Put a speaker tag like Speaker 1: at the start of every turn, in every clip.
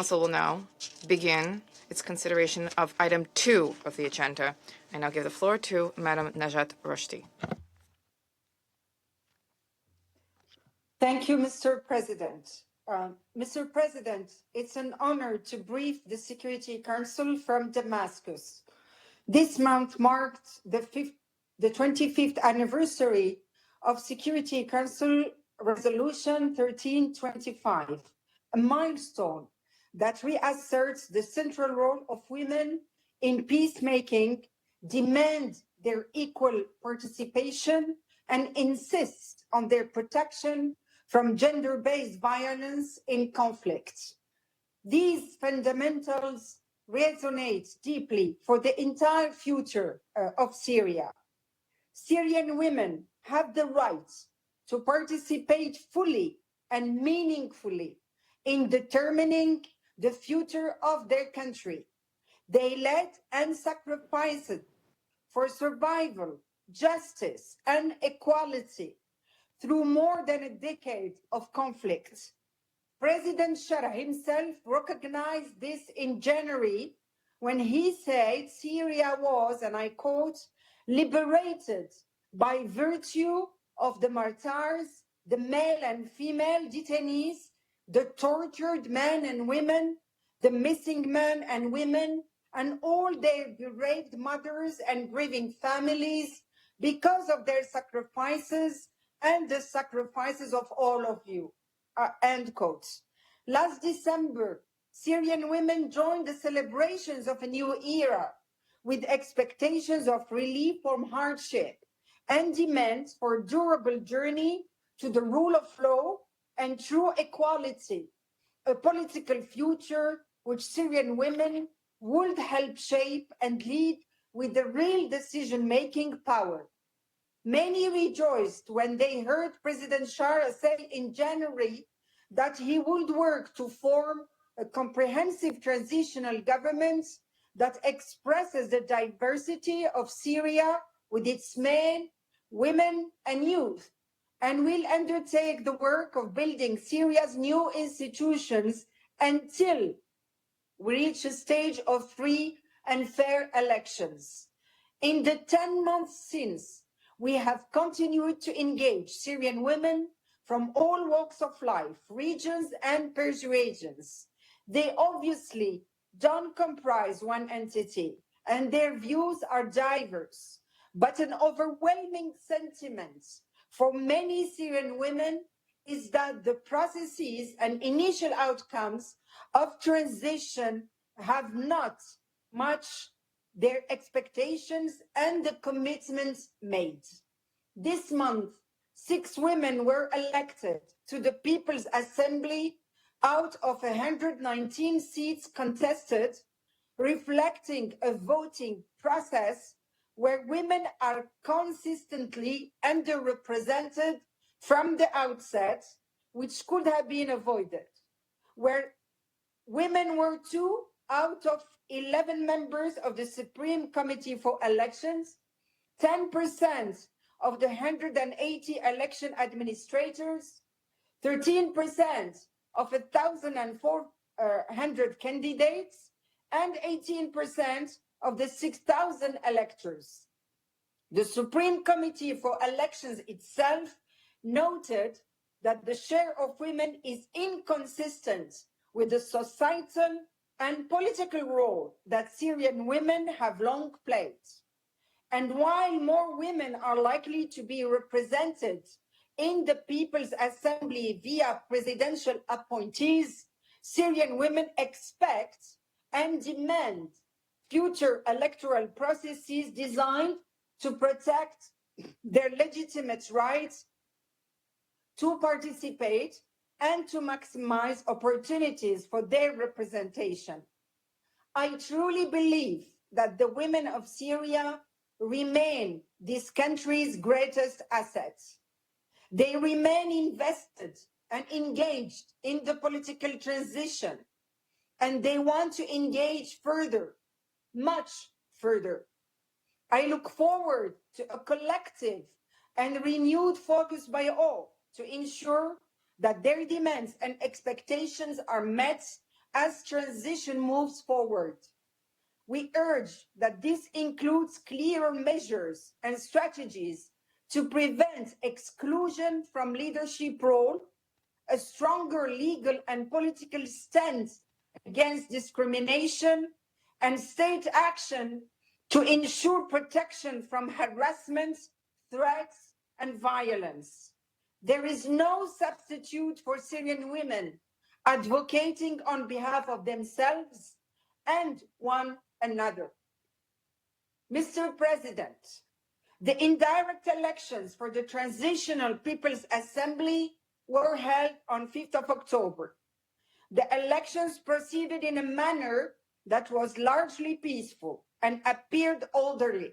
Speaker 1: Council will now begin its consideration of item 2 of the agenda. I now give the floor to Madam Najat Rochdi.
Speaker 2: Thank you, Mr. President. Mr. President, it's an honor to brief the Security Council from Damascus. This month marked the 25th anniversary of Security Council Resolution 1325, a milestone that reasserts the central role of women in peacemaking, demands their equal participation, and insists on their protection from gender-based violence in conflict. These fundamentals resonate deeply for the entire future of Syria. Syrian women have the right to participate fully and meaningfully in determining the future of their country. They led and sacrificed for survival, justice, and equality through more than a decade of conflict. President Shara himself recognized this in January when he said Syria was, and I quote, liberated by virtue of the martyrs, the male and female detainees, the tortured men and women, the missing men and women, and all their bereaved mothers and grieving families because of their sacrifices and the sacrifices of all of you, end quote. Last December, Syrian women joined the celebrations of a new era with expectations of relief from hardship and demands for a durable journey to the rule of law and true equality, a political future which Syrian women would help shape and lead with the real decision-making power. Many rejoiced when they heard President Shara say in January that he would work to form a comprehensive transitional government that expresses the diversity of Syria with its men, women, and youth, and will undertake the work of building Syria's new institutions until we reach a stage of free and fair elections. In the 10 months since, we have continued to engage Syrian women from all walks of life, regions and persuasions. They obviously don't comprise one entity, and their views are diverse, but an overwhelming sentiment for many Syrian women is that the processes and initial outcomes of transition have not matched their expectations and the commitments made. This month, 6 women were elected to the People's Assembly out of 119 seats contested, reflecting a voting process where women are consistently underrepresented from the outset, which could have been avoided, where women were 2 out of 11 members of the Supreme Committee for Elections, 10% of the 180 election administrators, 13% of 1,400 candidates, and 18% of the 6,000 electors. The Supreme Committee for Elections itself noted that the share of women is inconsistent with the societal and political role that Syrian women have long played. And while more women are likely to be represented in the People's Assembly via presidential appointees, Syrian women expect and demand future electoral processes designed to protect their legitimate rights to participate and to maximize opportunities for their representation. I truly believe that the women of Syria remain this country's greatest assets. They remain invested and engaged in the political transition, and they want to engage further, much further. I look forward to a collective and renewed focus by all to ensure that their demands and expectations are met as transition moves forward. We urge that this includes clearer measures and strategies to prevent exclusion from leadership role, a stronger legal and political stance against discrimination, and state action to ensure protection from harassment, threats, and violence. There is no substitute for Syrian women advocating on behalf of themselves and one another. Mr. President, the indirect elections for the Transitional People's Assembly were held on 5th of October. The elections proceeded in a manner that was largely peaceful and appeared orderly,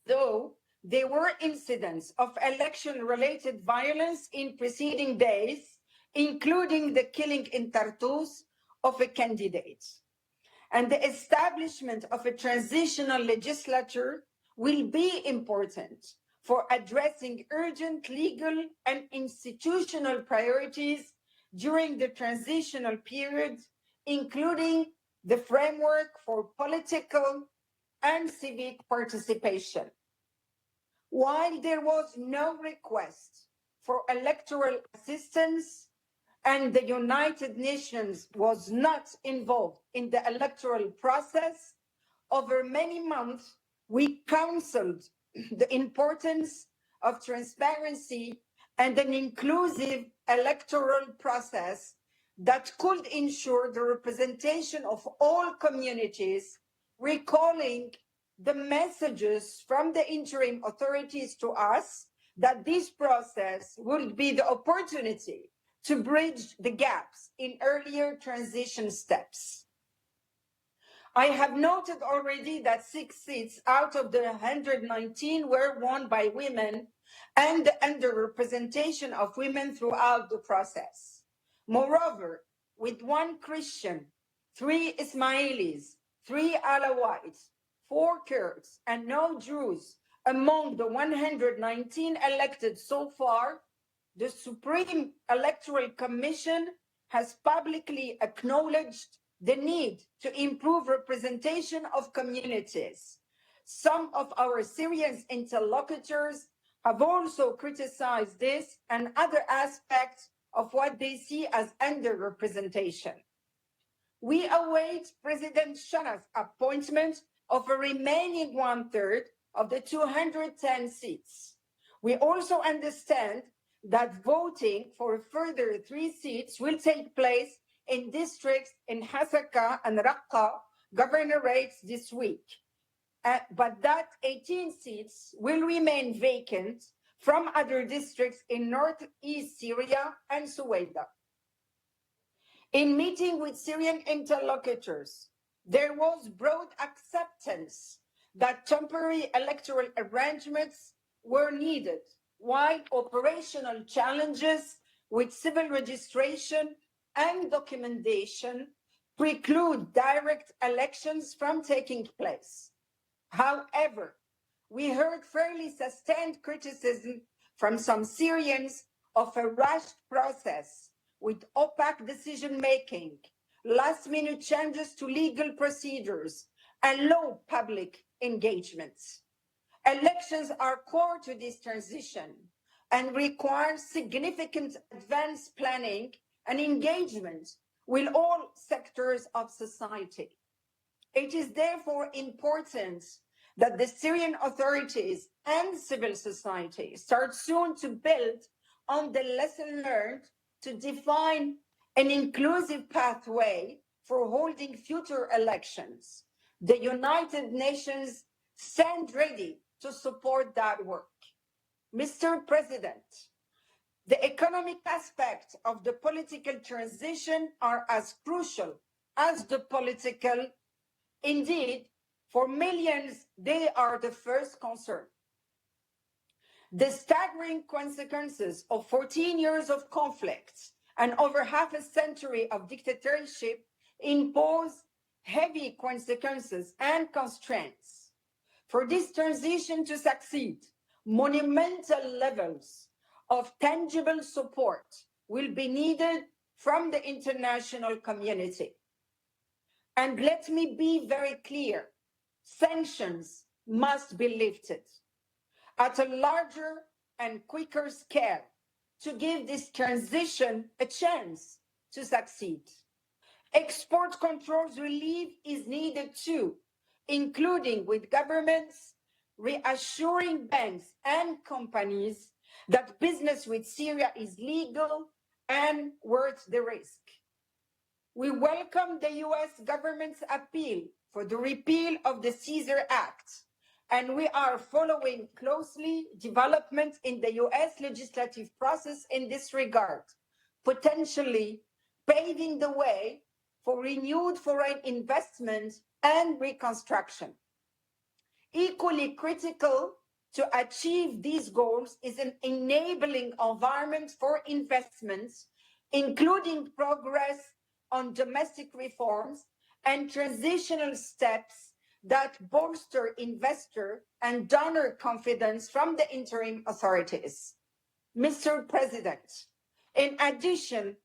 Speaker 2: though there were incidents of election-related violence in preceding days, including the killing in Tartus of a candidate. And the establishment of a transitional legislature will be important for addressing urgent legal and institutional priorities during the transitional period, including the framework for political and civic participation. While there was no request for electoral assistance and the United Nations was not involved in the electoral process, over many months, we counseled the importance of transparency and an inclusive electoral process that could ensure the representation of all communities, recalling the messages from the interim authorities to us that this process would be the opportunity to bridge the gaps in earlier transition steps. I have noted already that 6 seats out of the 119 were won by women and the underrepresentation of women throughout the process. Moreover, with 1 Christian, 3 Ismailis, 3 Alawites, 4 Kurds, and no Druze among the 119 elected so far, the Supreme Electoral Commission has publicly acknowledged the need to improve representation of communities. Some of our Syrian interlocutors have also criticized this and other aspects of what they see as underrepresentation. We await President Sharaf's appointment of a remaining 1/3 of the 210 seats. We also understand that voting for a further 3 seats will take place in districts in Hasaka and Raqqa governorates this week. But that 18 seats will remain vacant from other districts in northeast Syria and Suwaida. In meeting with Syrian interlocutors, there was broad acceptance that temporary electoral arrangements were needed, while operational challenges with civil registration and documentation preclude direct elections from taking place. However, we heard fairly sustained criticism from some Syrians of a rushed process with opaque decision-making, last-minute changes to legal procedures, and low public engagement. Elections are core to this transition and require significant advanced planning and engagement with all sectors of society. It is therefore important that the Syrian authorities and civil society start soon to build on the lesson learned to define an inclusive pathway for holding future elections. The United Nations stand ready to support that work. Mr. President, the economic aspects of the political transition are as crucial as the political. Indeed, for millions, they are the first concern. The staggering consequences of 14 years of conflict and over half a century of dictatorship impose heavy consequences and constraints. For this transition to succeed, monumental levels of tangible support will be needed from the international community. And let me be very clear, sanctions must be lifted at a larger and quicker scale to give this transition a chance to succeed. Export controls relief is needed too, including with governments reassuring banks and companies that business with Syria is legal and worth the risk. We welcome the US government's appeal for the repeal of the Caesar Act, and we are following closely developments in the US legislative process in this regard, potentially paving the way for renewed foreign investment and reconstruction. Equally critical to achieve these goals is an enabling environment for investments, including progress on domestic reforms and transitional steps that bolster investor and donor confidence from the interim authorities. Mr. President, in addition,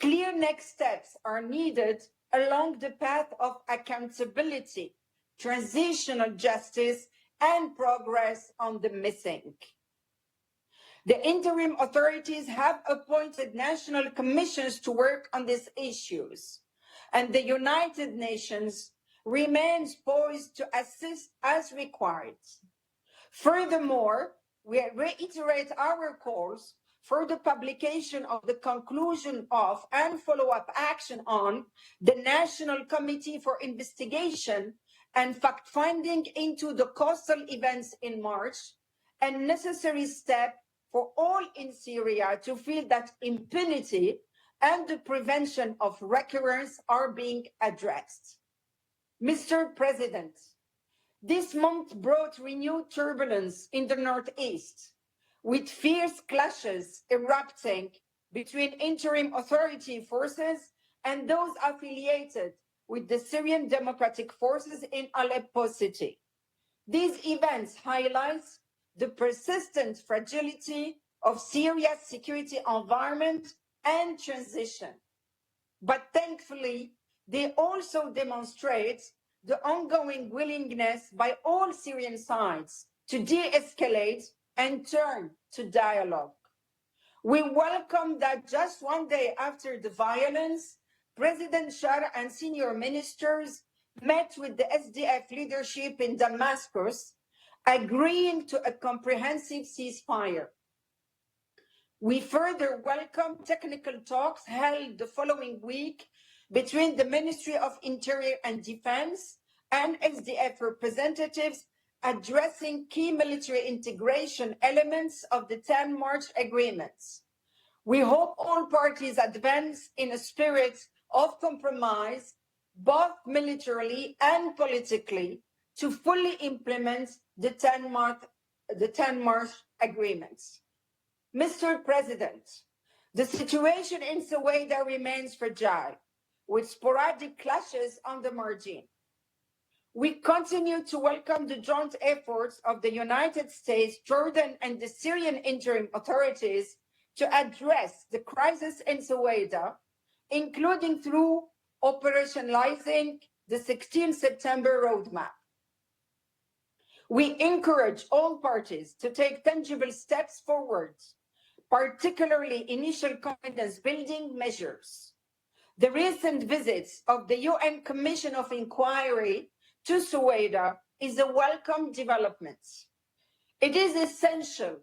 Speaker 2: clear next steps are needed along the path of accountability, transitional justice, and progress on the missing. The interim authorities have appointed national commissions to work on these issues, and the United Nations remains poised to assist as required. Furthermore, we reiterate our calls for the publication of the conclusion of and follow-up action on the National Committee for Investigation and Fact-Finding into the coastal events in March, a necessary step for all in Syria to feel that impunity and the prevention of recurrence are being addressed. Mr. President, this month brought renewed turbulence in the northeast, with fierce clashes erupting between interim authority forces and those affiliated with the Syrian Democratic Forces in Aleppo city. These events highlight the persistent fragility of Syria's security environment and transition. But thankfully, they also demonstrate the ongoing willingness by all Syrian sides to de-escalate and turn to dialogue. We welcome that just one day after the violence, President Bashar and senior ministers met with the SDF leadership in Damascus, agreeing to a comprehensive ceasefire. We further welcome technical talks held the following week between the Ministry of Interior and Defense and SDF representatives addressing key military integration elements of the 10 March agreements. We hope all parties advance in a spirit of compromise, both militarily and politically, to fully implement the 10 March agreements. Mr. President, the situation in Soweto remains fragile, with sporadic clashes on the margin. We continue to welcome the joint efforts of the United States, Jordan, and the Syrian interim authorities to address the crisis in Soweto, including through operationalizing the 16 September roadmap. We encourage all parties to take tangible steps forward, particularly initial confidence building measures. The recent visits of the UN Commission of Inquiry to Soweto is a welcome development. It is essential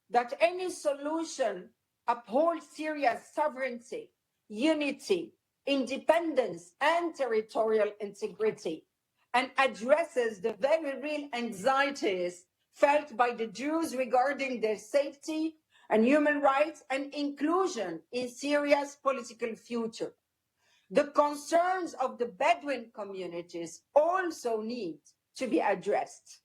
Speaker 2: that any solution upholds Syria's sovereignty, unity, independence, and territorial integrity, and addresses the very real anxieties felt by the Druze regarding their safety and human rights and inclusion in Syria's political future. The concerns of the Bedouin communities also need to be addressed.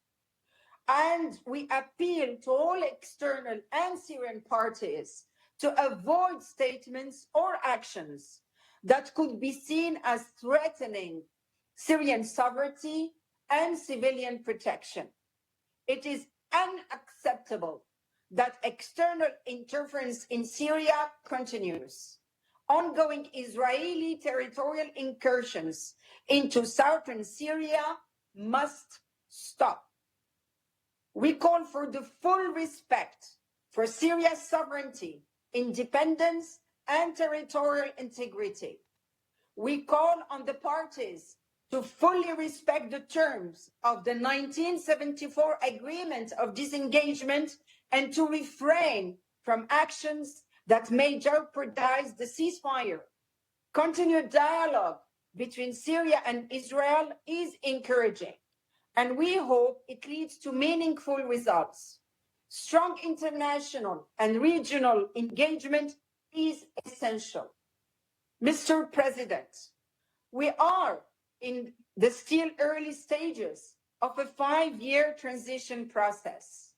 Speaker 2: And we appeal to all external and Syrian parties to avoid statements or actions that could be seen as threatening Syrian sovereignty and civilian protection. It is unacceptable that external interference in Syria continues. ongoing Israeli territorial incursions into southern Syria must stop. We call for the full respect for Syria's sovereignty, independence, and territorial integrity. We call on the parties to fully respect the terms of the 1974 Agreement of Disengagement and to refrain from actions that may jeopardize the ceasefire. Continued dialogue between Syria and Israel is encouraging, and we hope it leads to meaningful results. Strong international and regional engagement is essential. Mr. President, we are in the still early stages of a 5-year transition process.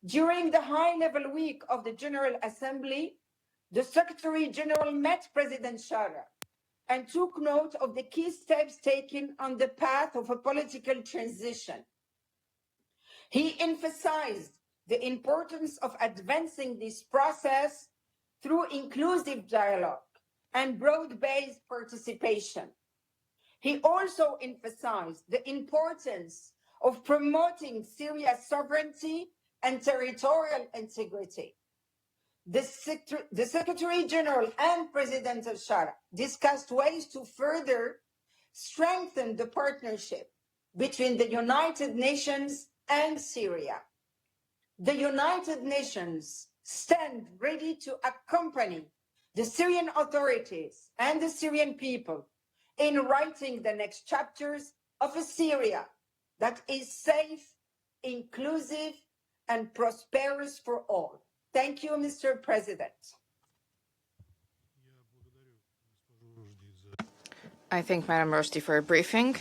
Speaker 2: During the high-level week of the General Assembly, the Secretary General met President Shara and took note of the key steps taken on the path of a political transition. He emphasized the importance of advancing this process through inclusive dialogue and broad-based participation. He also emphasized the importance of promoting Syria's sovereignty and territorial integrity. The Secretary General and President al-Shara discussed ways to further strengthen the partnership between the United Nations and Syria. The United Nations stand ready to accompany the Syrian authorities and the Syrian people in writing the next chapters of a Syria that is safe, inclusive, and prosperous for all. Thank you, Mr. President.
Speaker 1: I thank Madam Rochdi for a briefing.